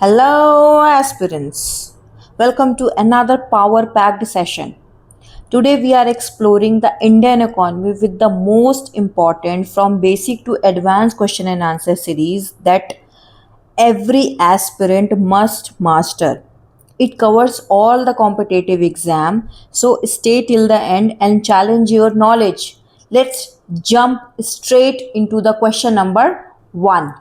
Hello, aspirants. Welcome to another power packed session. Today, we are exploring the Indian economy with the most important from basic to advanced question and answer series that every aspirant must master. It covers all the competitive exam, so stay till the end and challenge your knowledge. Let's jump straight into the question number 1.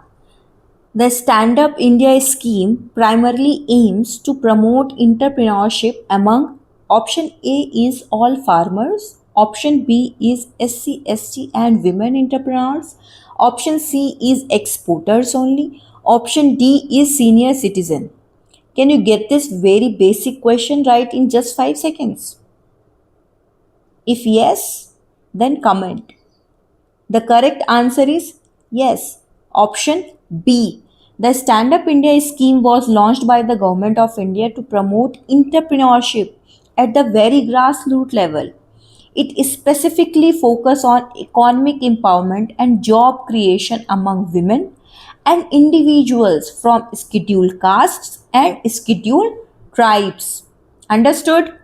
The Stand Up India scheme primarily aims to promote entrepreneurship among option A is all farmers, option B is SC, ST and women entrepreneurs, option C is exporters only, option D is senior citizen. Can you get this very basic question right in just 5 seconds? If yes, then comment. The correct answer is yes. Option B. The Stand Up India scheme was launched by the Government of India to promote entrepreneurship at the very grassroots level. It specifically focuses on economic empowerment and job creation among women and individuals from scheduled castes and scheduled tribes. Understood?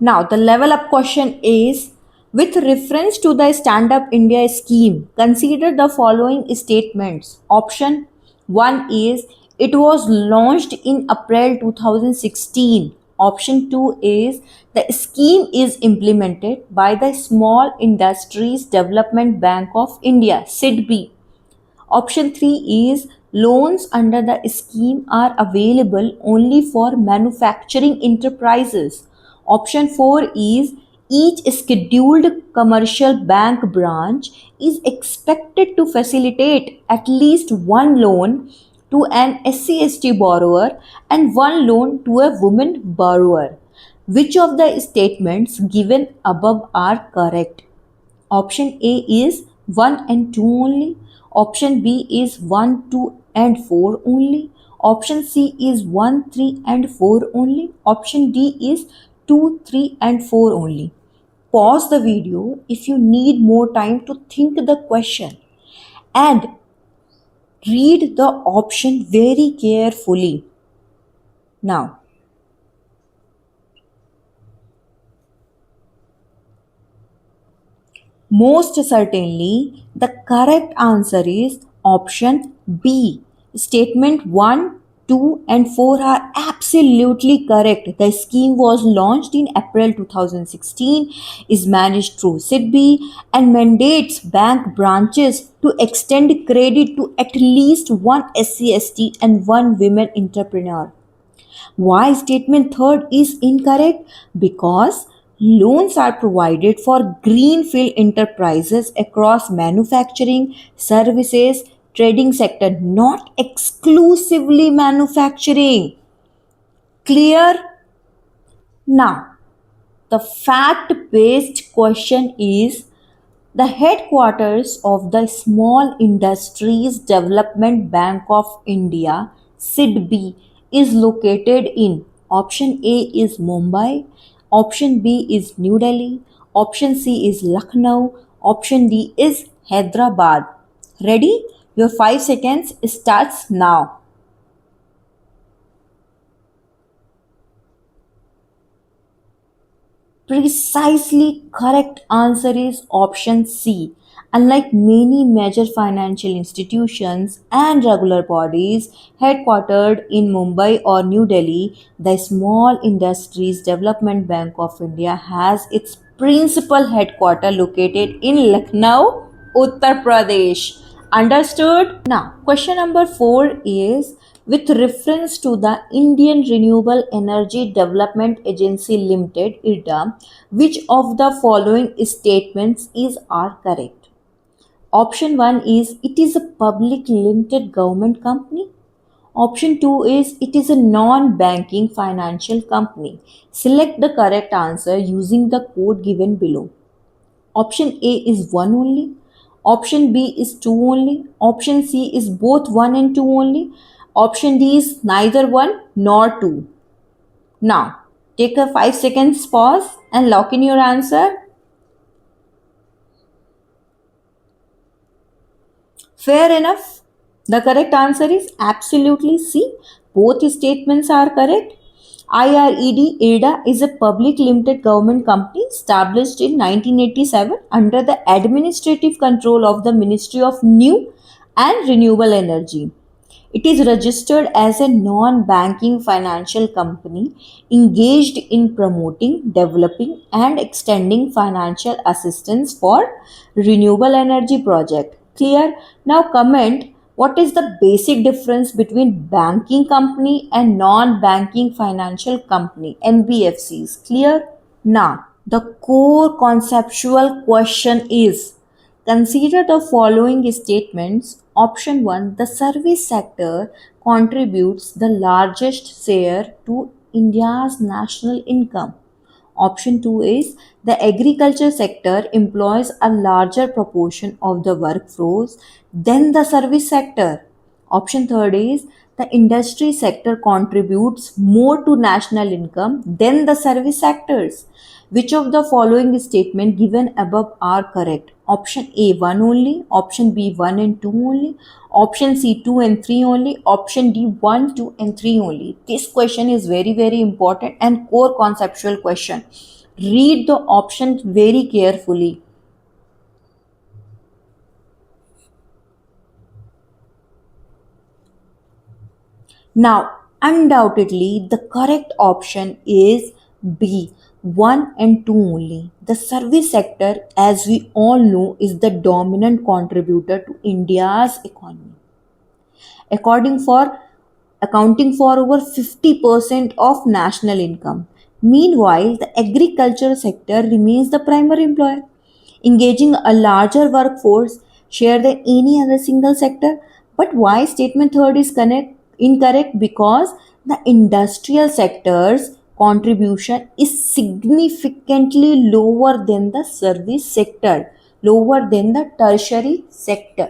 Now, the level up question is with reference to the Stand Up India scheme, consider the following statements. Option 1 is it was launched in April 2016. Option 2 is the scheme is implemented by the Small Industries Development Bank of India, SIDB. Option 3 is loans under the scheme are available only for manufacturing enterprises. Option 4 is each scheduled commercial bank branch is expected to facilitate at least one loan to an SC/ST borrower and one loan to a woman borrower. Which of the statements given above are correct? Option A is 1 and 2 only. Option B is 1, 2 and 4 only. Option C is 1, 3 and 4 only. Option D is 2, 3 and 4 only. Pause the video if you need more time to think the question and read the option very carefully. Now, most certainly, the correct answer is option B. Statement 1, 2, and 4 are absolutely correct. The scheme was launched in April 2016, is managed through SIDBI, and mandates bank branches to extend credit to at least one SC/ST and one women entrepreneur. Why statement third is incorrect? Because loans are provided for greenfield enterprises across manufacturing, services, trading sector, not exclusively manufacturing. Clear? Now, the fact based question is the headquarters of the Small Industries Development Bank of India, SIDB, is located in option A is Mumbai, option B is New Delhi, option C is Lucknow, option D is Hyderabad. Ready? Your 5 seconds starts now. Precisely correct answer is option C. Unlike many major financial institutions and regular bodies headquartered in Mumbai or New Delhi, the Small Industries Development Bank of India has its principal headquarters located in Lucknow, Uttar Pradesh. Understood? Now, question number 4 is with reference to the Indian Renewable Energy Development Agency Limited IRDA, which of the following statements is are correct? Option 1 is it is a public limited government company. Option 2 is it is a non-banking financial company. Select the correct answer using the code given below. Option A is 1 only. Option B is 2 only. Option C is both 1 and 2 only. Option D is neither 1 nor 2. Now, take a 5 seconds pause and lock in your answer. Fair enough. The correct answer is absolutely C. Both statements are correct. IRED is a public limited government company established in 1987 under the administrative control of the Ministry of New and Renewable Energy. It is registered as a non banking financial company engaged in promoting, developing, and extending financial assistance for renewable energy project. Clear? Now comment what is the basic difference between banking company and non banking financial company NBFCs. Clear? Now, the core conceptual question is, consider the following statements. Option 1, the service sector contributes the largest share to India's national income. Option 2 is, the agriculture sector employs a larger proportion of the workforce than the service sector. Option 3 is, the industry sector contributes more to national income than the service sectors. Which of the following statement given above are correct? Option A 1 only, option B 1 and 2 only, option C 2 and 3 only, option D 1, 2 and 3 only. This question is very important and core conceptual question. Read the options very carefully. Now, undoubtedly, the correct option is B 1 and 2 only. The service sector, as we all know, is the dominant contributor to India's economy, according for accounting for over 50% of national income. Meanwhile, the agriculture sector remains the primary employer, engaging a larger workforce share than any other single sector. But why statement third is incorrect? Because the industrial sector's contribution is significantly lower than the service sector, lower than the tertiary sector.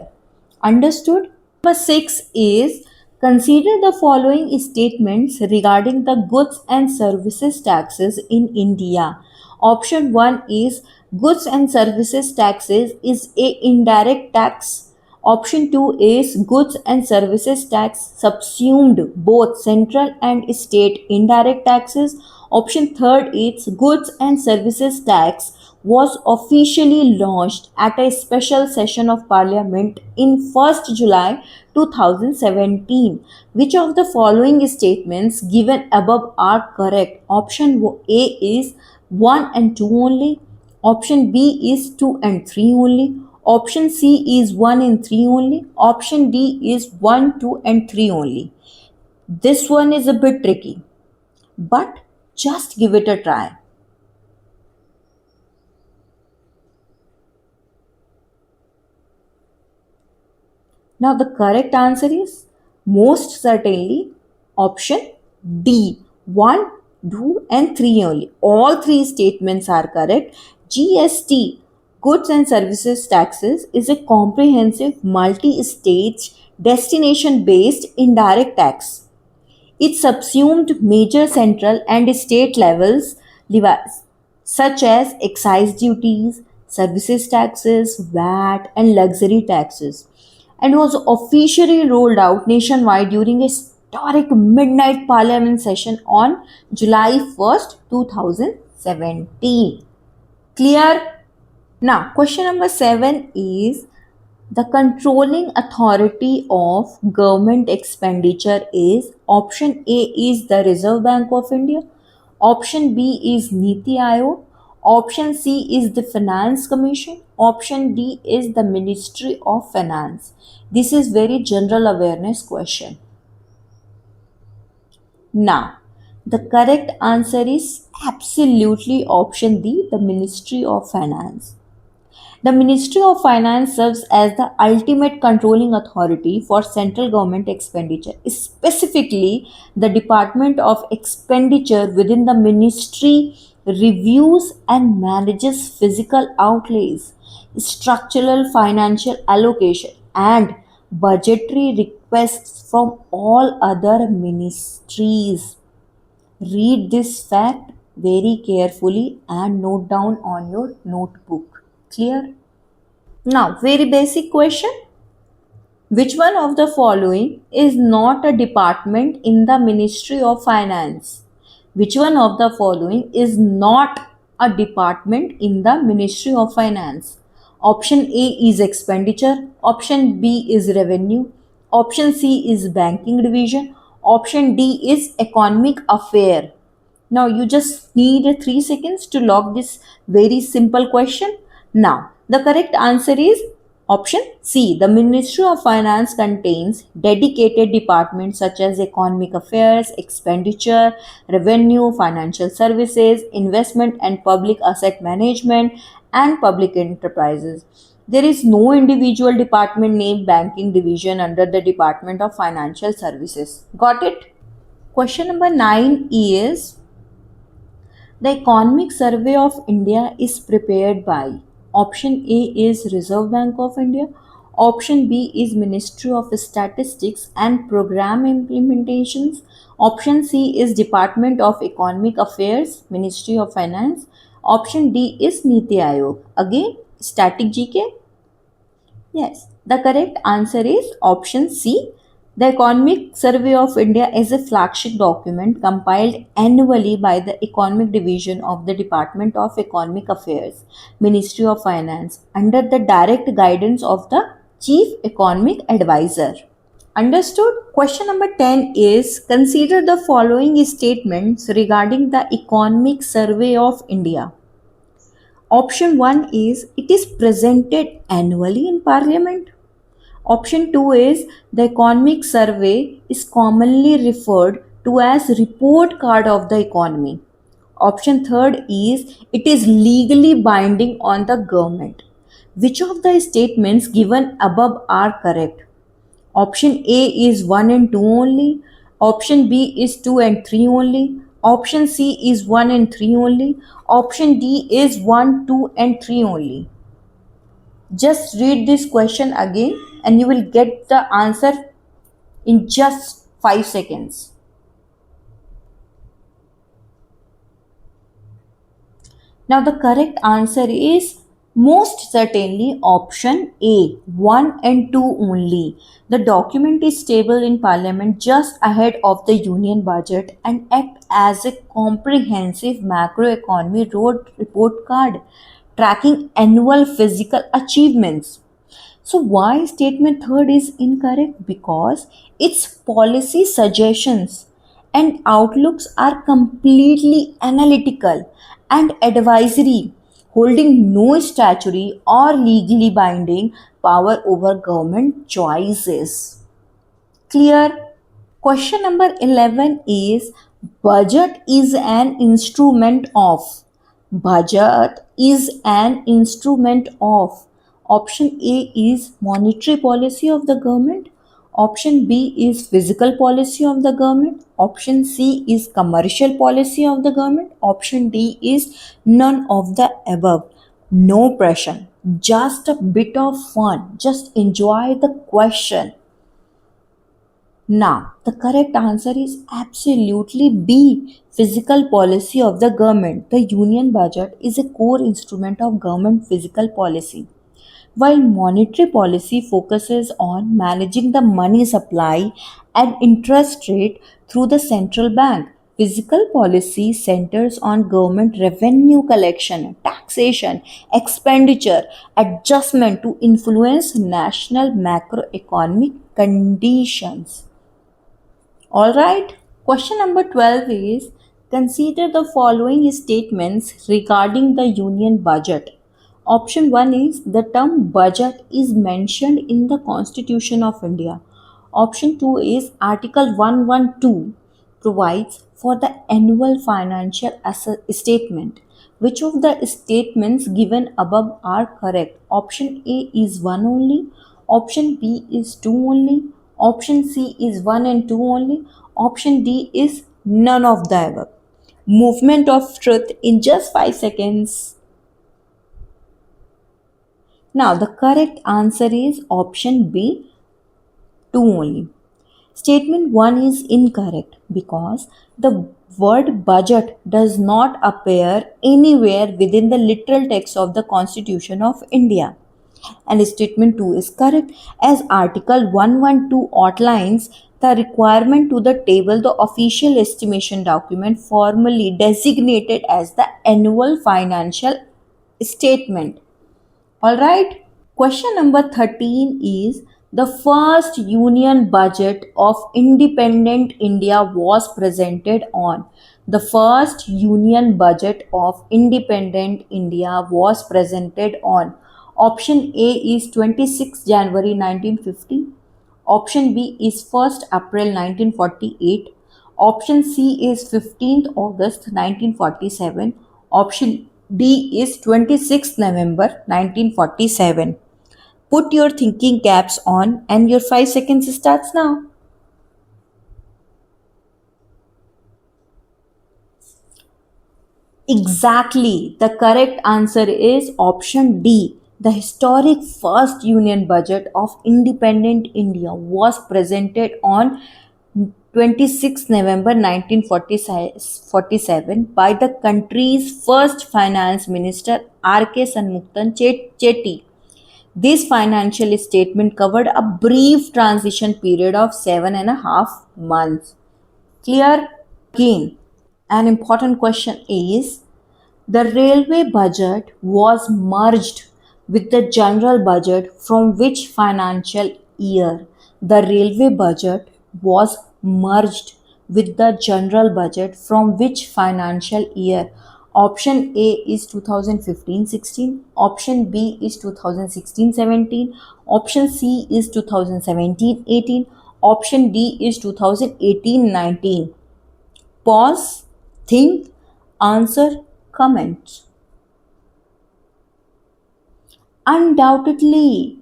Understood? Number 6 is, consider the following statements regarding the goods and services taxes in India. Option 1 is, goods and services taxes is a indirect tax. Option 2 is, goods and services tax subsumed both central and state indirect taxes. Option 3 is, goods and services tax was officially launched at a special session of parliament in 1st July 2017. Which of the following statements given above are correct? Option A is 1 and 2 only. Option B is 2 and 3 only. Option C is 1 and 3 only. Option D is 1, 2 and 3 only. This one is a bit tricky, but just give it a try. Now, the correct answer is most certainly option D 1, 2, and 3 only. All three statements are correct. GST, Goods and Services Taxes, is a comprehensive multi stage destination based indirect tax. It subsumed major central and state levels levies such as excise duties, services taxes, VAT, and luxury taxes, and was officially rolled out nationwide during a historic midnight parliament session on July 1st, 2017. Clear? Now, question number 7 is, the controlling authority of government expenditure is, option A is the Reserve Bank of India, option B is Niti Aayog, option C is the Finance Commission, option D is the Ministry of Finance. This is very general awareness question. Now, the correct answer is absolutely option D, the Ministry of Finance. The Ministry of Finance serves as the ultimate controlling authority for central government expenditure. Specifically, the Department of Expenditure within the ministry reviews and manages physical outlays, structural financial allocation, and budgetary requests from all other ministries. Read this fact very carefully and note down on your notebook. Clear? Now, very basic question. Which one of the following is not a department in the Ministry of Finance? Which one of the following is not a department in the Ministry of Finance? Option A is expenditure, option B is revenue, option C is banking division, option D is economic affair. Now you just need 3 seconds to log this very simple question. Now the correct answer is option C. The Ministry of Finance contains dedicated departments such as economic affairs, expenditure, revenue, financial services, investment and public asset management, and public enterprises. There is no individual department named banking division under the Department of Financial Services. Got it? Question number 9 is the Economic Survey of India is prepared by option A is Reserve Bank of India, option B is Ministry of Statistics and Program Implementations, option C is Department of Economic Affairs, Ministry of Finance, option D is Niti Aayog. Again, static GK. Yes, the correct answer is option C. The Economic Survey of India is a flagship document compiled annually by the Economic Division of the Department of Economic Affairs, Ministry of Finance, under the direct guidance of the Chief Economic Advisor. Understood? Question number 10 is consider the following statements regarding the Economic Survey of India. Option 1 is it is presented annually in Parliament. Option 2 is the economic survey is commonly referred to as report card of the economy. Option 3 is it is legally binding on the government. Which of the statements given above are correct? Option A is 1 and 2 only. Option B is 2 and 3 only. Option C is 1 and 3 only. Option D is 1, 2 and 3 only. Just read this question again and you will get the answer in just 5 seconds. Now the correct answer is most certainly option A, 1 and 2 only. The document is tabled in Parliament just ahead of the Union budget and act as a comprehensive macroeconomy report card tracking annual physical achievements. So why statement third is incorrect? Because its policy suggestions and outlooks are completely analytical and advisory, holding no statutory or legally binding power over government choices. Clear? Question number 11 is budget is an instrument of. Budget is an instrument of. Option A is monetary policy of the government. Option B is physical policy of the government. Option C is commercial policy of the government. Option D is none of the above. No pressure. Just a bit of fun. Just enjoy the question. Now, the correct answer is absolutely B. Physical policy of the government. The union budget is a core instrument of government fiscal policy. While monetary policy focuses on managing the money supply and interest rate through the central bank, fiscal policy centers on government revenue collection, taxation, expenditure, adjustment to influence national macroeconomic conditions. Alright, question number 12 is consider the following statements regarding the union budget. Option 1 is the term budget is mentioned in the Constitution of India. Option 2 is Article 112 provides for the annual financial statement. Which of the statements given above are correct? Option A is 1 only. Option B is 2 only. Option C is 1 and 2 only. Option D is none of the above. Movement of truth in just 5 seconds. Now the correct answer is option B, 2 only. Statement 1 is incorrect because the word budget does not appear anywhere within the literal text of the Constitution of India. And statement 2 is correct, as Article 112 outlines the requirement to the table the official estimation document formally designated as the annual financial statement. All right. Question number 13 is, the first union budget of independent India was presented on. The first union budget of independent India was presented on. Option A is 26 January 1950. Option B is 1st April 1948. Option C is 15th August 1947. Option D is 26th November 1947. Put your thinking caps on and your 5 seconds starts now. Exactly. The correct answer is option D. The historic first union budget of independent India was presented on 26 November 1947 by the country's first finance minister R.K. Shanmugam Chetty. This financial statement covered a brief transition period of 7.5 months. Clear? Again, an important question is, the railway budget was merged with the general budget from which financial year? The railway budget was merged with the general budget from which financial year? Option A is 2015-16, option B is 2016-17, option C is 2017-18, option D is 2018-19. Pause, think, answer, comment. Undoubtedly,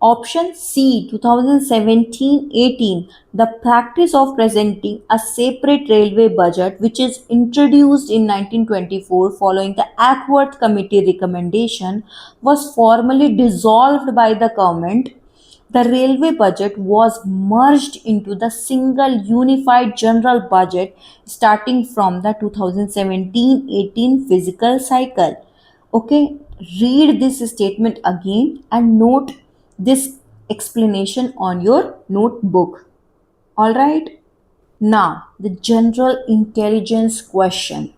option C 2017-18, the practice of presenting a separate railway budget which is introduced in 1924 following the Ackworth Committee recommendation was formally dissolved by the government. The railway budget was merged into the single unified general budget starting from the 2017-18 fiscal cycle. Okay, read this statement again and note this explanation on your notebook. All right. Now, the general intelligence question.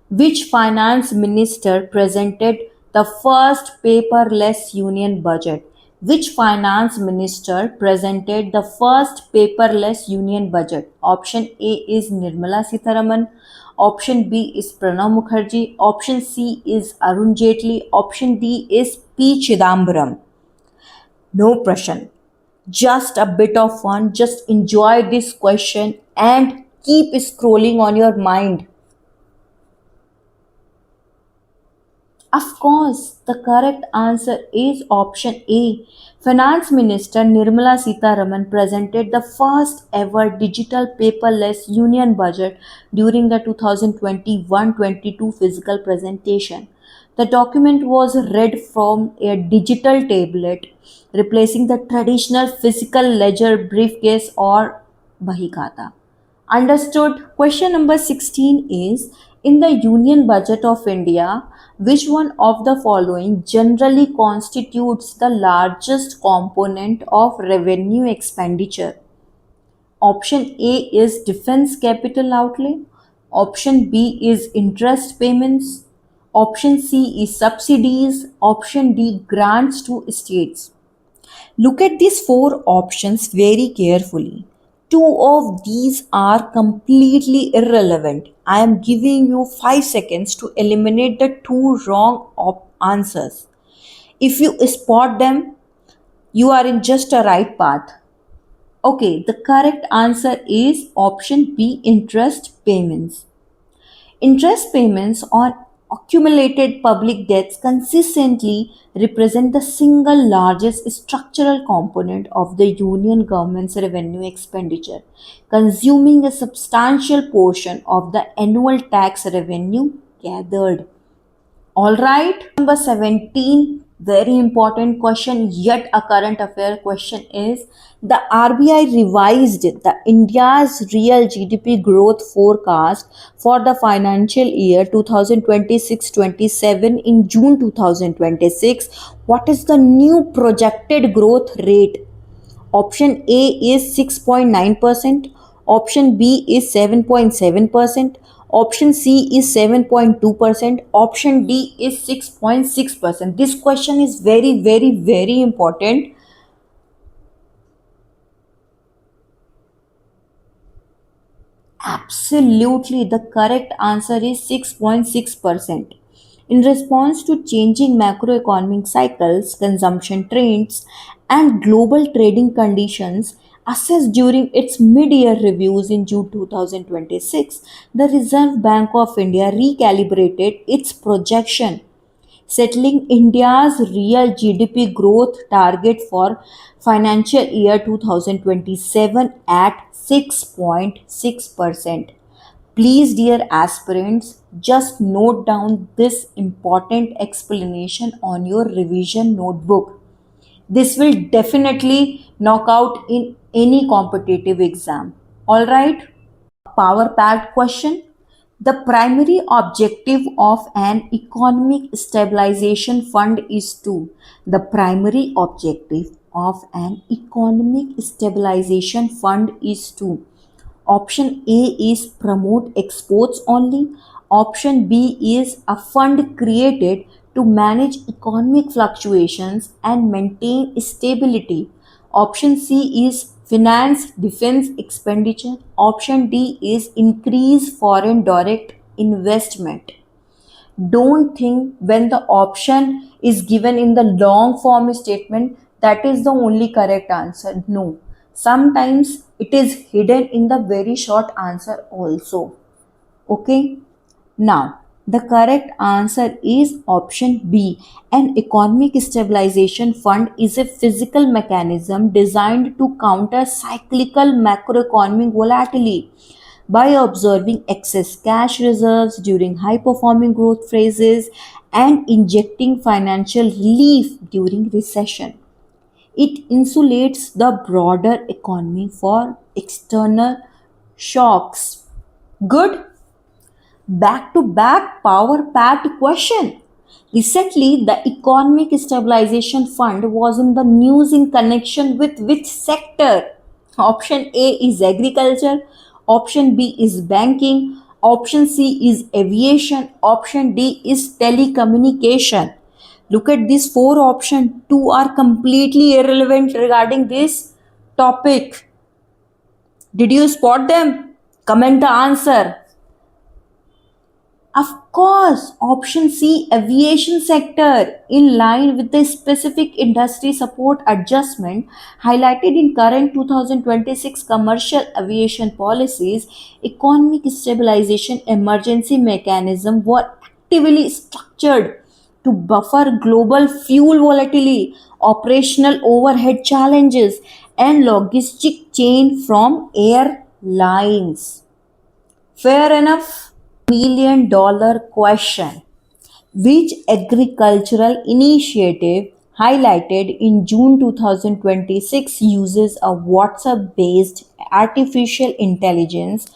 Which finance minister presented the first paperless union budget? Which finance minister presented the first paperless union budget? Option A is Nirmala Sitharaman. Option B is Pranav Mukherjee. Option C is Arun Jaitley. Option D is P. Chidambaram. No pressure. Just a bit of fun. Just enjoy this question and keep scrolling on your mind. Of course, the correct answer is option A. Finance Minister Nirmala Sitharaman presented the first ever digital paperless union budget during the 2021-22 physical presentation. The document was read from a digital tablet, replacing the traditional physical ledger briefcase or bahikata. Understood. Question number 16 is, in the Union Budget of India, which one of the following generally constitutes the largest component of revenue expenditure? Option A is defense capital outlay. Option B is interest payments. Option C is subsidies. Option D grants to states. Look at these four options very carefully. Two of these are completely irrelevant. I am giving you 5 seconds to eliminate the two wrong answers. If you spot them, you are in just a right path. Okay, the correct answer is option B, interest payments. Interest payments on accumulated public debts consistently represent the single largest structural component of the union government's revenue expenditure, consuming a substantial portion of the annual tax revenue gathered. All right, number 17. Very important question, yet a current affair question is the RBI revised the India's real GDP growth forecast for the financial year 2026-27 in June 2026. What is the new projected growth rate? Option A is 6.9%, option B is 7.7%, option C is 7.2%, option D is 6.6%. This question is very, very, very important. Absolutely, the correct answer is 6.6%. In response to changing macroeconomic cycles, consumption trends, and global trading conditions assessed during its mid year reviews in June 2026, the Reserve Bank of India recalibrated its projection, settling India's real GDP growth target for financial year 2027 at 6.6%. Please, dear aspirants, just note down this important explanation on your revision notebook. This will definitely knock out in any competitive exam. All right? Power packed question. The primary objective of an economic stabilization fund is to. The primary objective of an economic stabilization fund is to. Option A is promote exports only. Option B is a fund created to manage economic fluctuations and maintain stability. Option C is finance defense expenditure. Option D is increase foreign direct investment. Don't think when the option is given in the long form statement that is the only correct answer. No. Sometimes it is hidden in the very short answer also. Okay. Now, the correct answer is option B. An economic stabilization fund is a physical mechanism designed to counter cyclical macroeconomic volatility by observing excess cash reserves during high performing growth phases and injecting financial relief during recession. It insulates the broader economy for external shocks. Good? Back to back power packed question. Recently, the Economic Stabilization Fund was in the news in connection with which sector? Option A is agriculture, option B is banking, option C is aviation, option D is telecommunication. Look at these four options. Two are completely irrelevant regarding this topic. Did you spot them? Comment the answer. Of course, option C, aviation sector, in line with the specific industry support adjustment highlighted in current 2026 commercial aviation policies, economic stabilization emergency mechanism were actively structured to buffer global fuel volatility, operational overhead challenges, and logistic chain from airlines. Fair enough? $1 million question. Which agricultural initiative highlighted in June 2026 uses a WhatsApp based artificial intelligence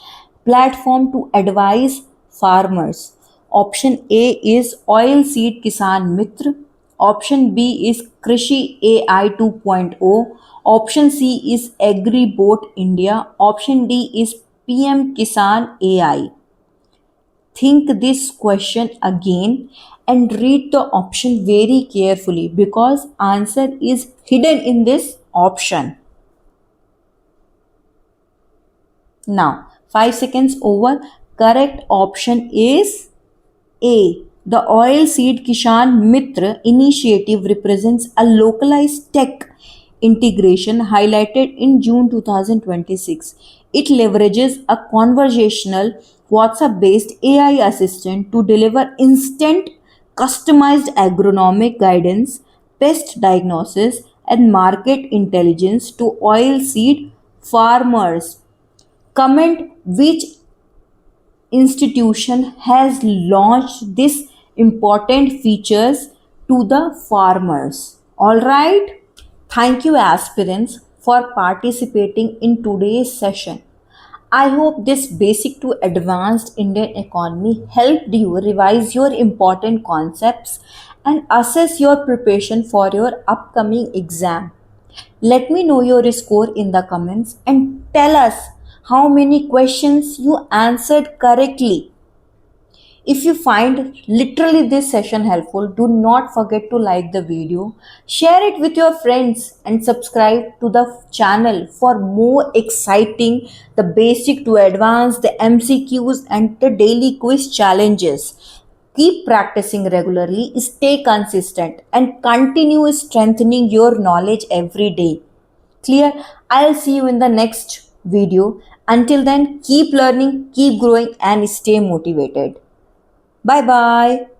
platform to advise farmers? Option A is Oilseed Kisan Mitra. Option B is Krishi AI 2.0. Option C is AgriBot India. Option D is PM Kisan AI. Think this question again and read the option very carefully because answer is hidden in this option. Now, 5 seconds over. Correct option is A. The Oilseed Kishan Mitra initiative represents a localized tech integration highlighted in June 2026. It leverages a conversational WhatsApp based AI assistant to deliver instant, customized agronomic guidance, pest diagnosis, and market intelligence to oilseed farmers. Comment which institution has launched this important features to the farmers. All right. Thank you, aspirants, for participating in today's session. I hope this basic to advanced Indian economy helped you revise your important concepts and assess your preparation for your upcoming exam. Let me know your score in the comments and tell us how many questions you answered correctly. If you find literally this session helpful, do not forget to like the video, share it with your friends and subscribe to the channel for more exciting, the basic to advanced, the MCQs and the daily quiz challenges. Keep practicing regularly, stay consistent and continue strengthening your knowledge every day. Clear? I'll see you in the next video. Until then, keep learning, keep growing and stay motivated. Bye bye.